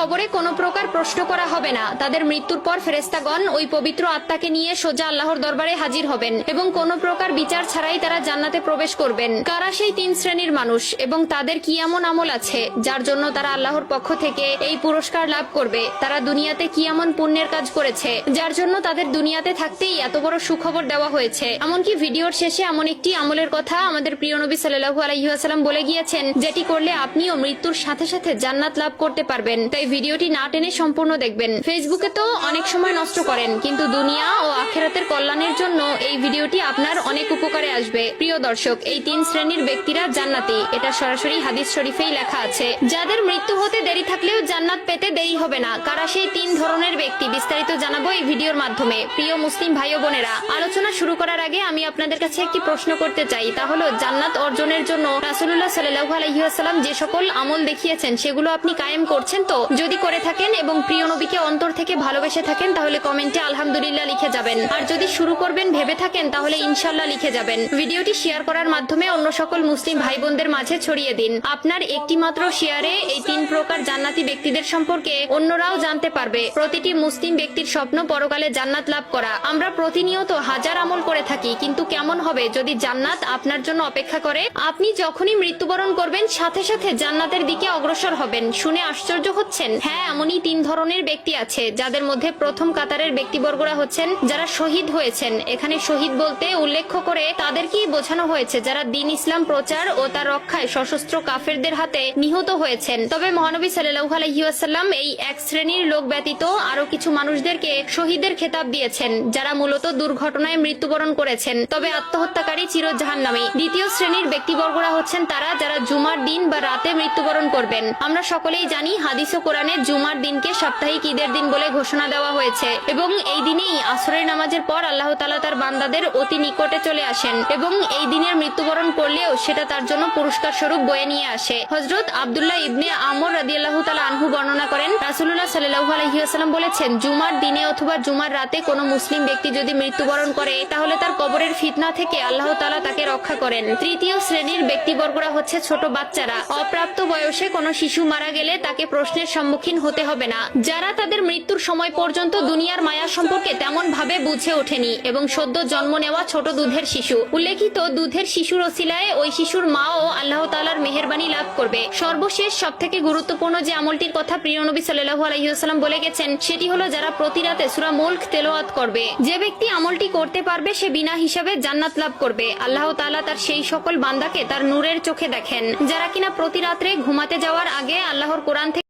কবরে কোনো প্রকার প্রশ্ন করা হবে না। তাদের মৃত্যুর পর ফেরেশতাগণ ওই পবিত্র আত্মাকে নিয়ে সোজা আল্লাহর দরবারে হাজির হবেন এবং কোনো প্রকার বিচার ছাড়াই তারা জান্নাতে প্রবেশ করবেন। কারা সেই 3 শ্রেণীর মানুষ এবং তাদের কি এমন আমল আছে যার জন্য তারা আল্লাহর পক্ষ থেকে এই পুরস্কার লাভ করবে? তারা দুনিয়াতে কি এমন পুণ্যের কাজ করেছে যার জন্য তাদের দুনিয়াতে থাকতেই এত বড় সুখবর দেওয়া হয়েছে? এমনকি ভিডিওর শেষে এমন একটি আমলের কথা আমাদের প্রিয় নবী সাল্লাল্লাহু আলাইহি ওয়াসাল্লাম বলে গিয়েছেন, যেটি করলে আপনিও মৃত্যুর সাথে সাথে জান্নাত লাভ করতে পারবেন। তাই ভিডিওটি না টেনে সম্পূর্ণ দেখবেন। ফেসবুকে তো অনেক সময় নষ্ট করেন, কিন্তু দুনিয়া ও আখিরাতের কল্যাণের জন্য এই ভিডিওটি আপনার অনেক উপকারে আসবে। প্রিয় দর্শক, এই 3 শ্রেণীর ব্যক্তিরা জান্নাতি, এটা সরাসরি হাদিস শরীফেই লেখা আছে। যাদের মৃত্যু হতে দেরি থাকলেও জান্নাত পেতে দেরি হবে না। কারা সেই 3 ধরনের ব্যক্তি বিস্তারিত জানাবো এই ভিডিওর মাধ্যমে। প্রিয় মুসলিম ভাই ও বোনেরা, আলোচনা শুরু করার আগে আমি আপনাদের কাছে একটি প্রশ্ন করতে চাই, তা হলো জান্নাত অর্জনের জন্য রাসূলুল্লাহ সাল্লাল্লাহু আলাইহি ওয়াসাল্লাম যে সকল আমল দেখিয়েছেন সেগুলো আপনি কায়েম করছেন তো? যদি করে থাকেন এবং প্রিয় নবীকে অন্তর থেকে ভালোবেসে থাকেন তাহলে কমেন্টে আলহামদুলিল্লাহ লিখে যাবেন। আর যদি শুরু করবেন ভেবে থাকেন তাহলে ইনশাআল্লাহ লিখে যাবেন। ভিডিওটি শেয়ার করার মাধ্যমে অন্য সকল মুসলিম ভাই বোনদের মাঝে ছড়িয়ে দিন। আপনার একটি মাত্র শেয়ারে এই 3 প্রকার জান্নাতি ব্যক্তিদের সম্পর্কে অন্যরাও জানতে পারবে। প্রতিটি মুসলিম ব্যক্তির স্বপ্ন পরকালে জান্নাত লাভ করা। আমরা প্রতিনিয়ত হাজার আমল করে থাকি, কিন্তু কেমন হবে যদি জান্নাত আপনার জন্য অপেক্ষা করে? আপনি যখনই মৃত্যুবরণ করবেন সাথে সাথে জান্নাতের দিকে অগ্রসর হবেন। শুনে আশ্চর্য হচ্ছেন? হ্যাঁ, এমনই 3 ধরনের ব্যক্তি আছে, যাদের মধ্যে প্রথম কাতারের ব্যক্তিবর্গরা হচ্ছেন যারা শহীদ হয়েছেন। এখানে শহীদ বলতে উল্লেখ করে তাদেরকেই বোঝানো হয়েছে যারা দ্বীন ইসলাম প্রচার ও তার রক্ষায় সশস্ত্র কাফেরদের হাতে নিহত হয়েছেন। তবে মহানবী সাল্লাল্লাহু আলাইহি ওয়াসাল্লাম এই 1 শ্রেণীর লোক ব্যতীত আরো কিছু মানুষদেরকে শহীদের খেতাব দিয়েছেন, যারা মূলত দুর্ঘটনায় মৃত্যুবরণ করেছেন, তবে আত্মহত্যাকারী চির জাহান্নামী। দ্বিতীয় শ্রেণীর ব্যক্তিবর্গরা হচ্ছেন তারা যারা জুমার দিন বা রাতে মৃত্যুবরণ করবেন। আমরা সকলেই জানি হাদিস ও কোরআনে জুমার দিনকে সাপ্তাহিক ঈদের দিন বলে ঘোষণা দেওয়া হয়েছে এবং এই দিনেই আসরের নামাজের পর আল্লাহ তাআলা তার বান্দাদের অতি নিকটে চলে আসেন এবং এই দিনের মৃত্যুবরণ করলেও সেটা তার জন্য পুরস্কার স্বরূপ বয়ে নিয়ে আসে। হযরত আব্দুল্লাহ ইবনে আমর রাদিয়াল্লাহু তাআলা আনহু বর্ণনা করেন, রাসূলুল্লাহ সাল্লাল্লাহু আলাইহি ওয়াসাল্লাম বলেছেন, জুমার দিনে অথবা জুমার রাতে কোনো মুসলিম ব্যক্তি যদি মৃত্যুবরণ করে তাহলে তার কবরের ফিতনা থেকে আল্লাহ তাআলা তাকে রক্ষা করেন। তৃতীয় শ্রেণীর ব্যক্তিবর্গরা হচ্ছে ছোট বাচ্চারা। অপ্রাপ্ত বয়সে কোনো শিশু মারা গেলে তাকে প্রশ্নের সম্মুখীন হতে হবে না, যারা তাদের মৃত্যুর সময় পর্যন্ত দুনিয়ার মায়া সম্পর্কে তেমন ভাবে বুঝে ওঠেনি এবং সদ্য জন্ম নেওয়া ছোট দুধের শিশু। উল্লেখিত দুধের শিশুর ওসিলায় ওই শিশুর মাও আল্লাহ তাআলার মেহেরবানি লাভ করবে। সর্বশেষ সবথেকে গুরুত্বপূর্ণ যে আমলটির কথা প্রিয় নবী সাল্লাল্লাহু আলাইহি ওয়াসাল্লাম বলে গেছেন সেটি হলো যারা প্রতি রাতে সূরা মুলক তেলাওয়াত করবে। যে ব্যক্তি আমলটি করতে পারবে সে বিনা হিসাবে জান্নাত লাভ করবে। আল্লাহ তাআলা তার সেই সকল বান্দাকে তার নূরের চোখে দেখেন যারা কিনা প্রতি রাত্রে ঘুমাতে যাওয়ার আগে আল্লাহর কোরআন থেকে